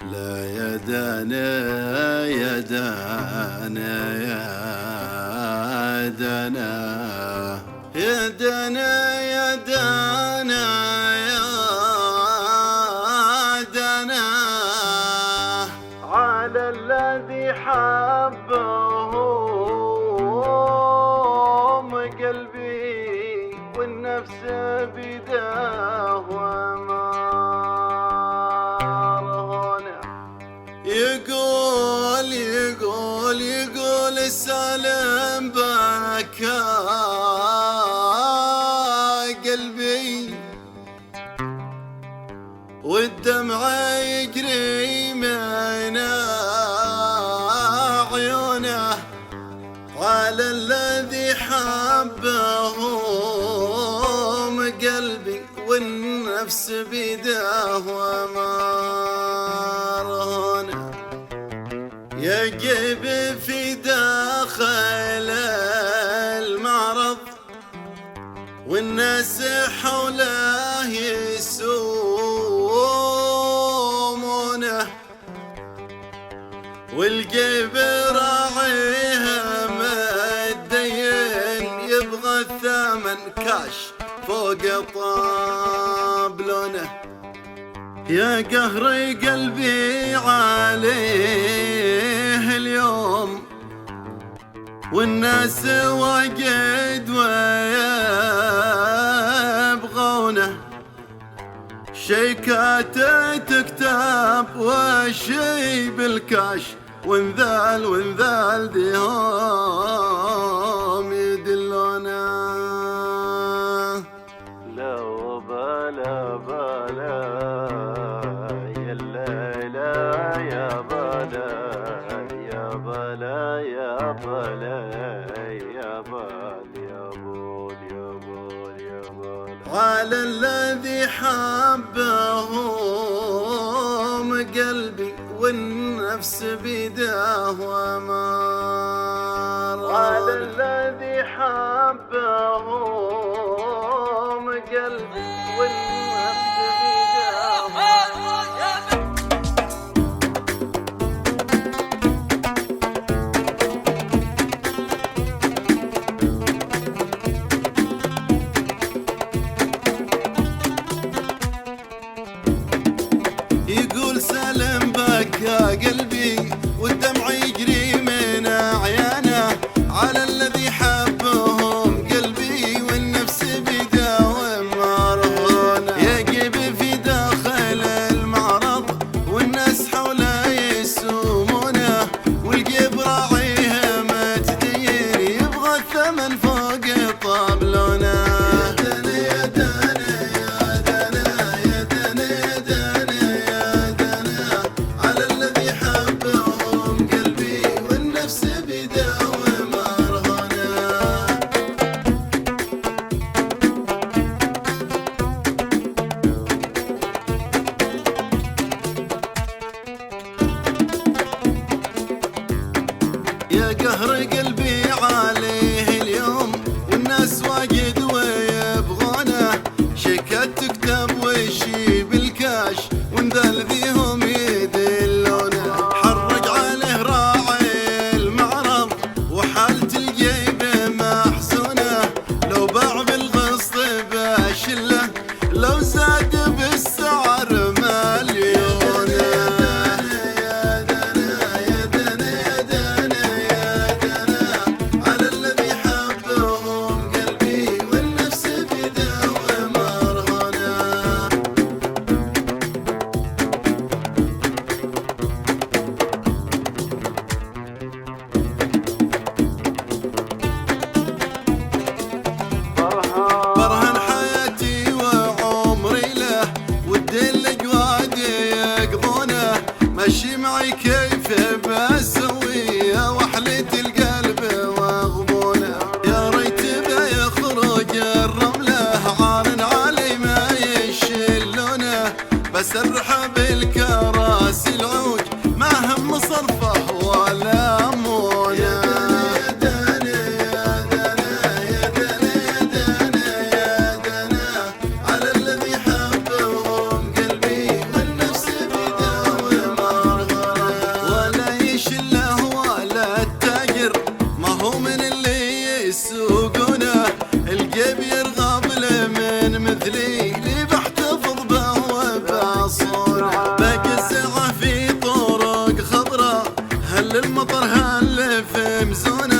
لا يا دانا يا دانا يا دانا يا دانا يا دانا يا دانا على الذي حبهم قلبي والنفس بيده يقول السلام بكى قلبي والدمع يجري من عيونه على الذي حبهم قلبي والنفس بيده ومرهونه يقف في داخل المعرض والناس حوله يسومونه والقيب راعيها مدين يبغى الثمن كاش فوق طابلونه يا قهر قلبي عليه اليوم والناس واجد ويبغونه شيكاته تكتب وشي بالكاش وانذال ديهم يدلونه لو بلا على الذي حبهم قلبي والنفس بيده ومر على الذي حبهم قلبي والنفس بيده يقول سلم بكى قلبي والدمع يجري من عيانه على الذي حبهم قلبي والنفس بيده ومرهونه يقف في داخل المعرض والناس حوله يسومونه والقيب راعيها متدين يبغى الثمن فوق طابلونه يا قهر قلبي عليه اليوم والناس واجد ويبغونه شيكات تكتب وشي بالكاش وانذل ذيهم يدلونه حرج عليه راعي المعرض وحالة الجيب محسونه لو باع بالقسط بشله لو زاد بالسعر مليونه برهن حياتي وعمري له والدل جواد يقضونه ماشي معي كيف بسويه وحلة القلب واغبونه يا ريت بيخرج الرمله عار علي ما يشلونه بسرح بالكراسي العوج ما هم صرفه ولا امونه على الذي حبهم قلبي والنفس بيده وما يرغب لمن مثلي لي بحتفظ به وبصونه. باقي الساعة في طرق خضراء، هل المطر هل في مزونه.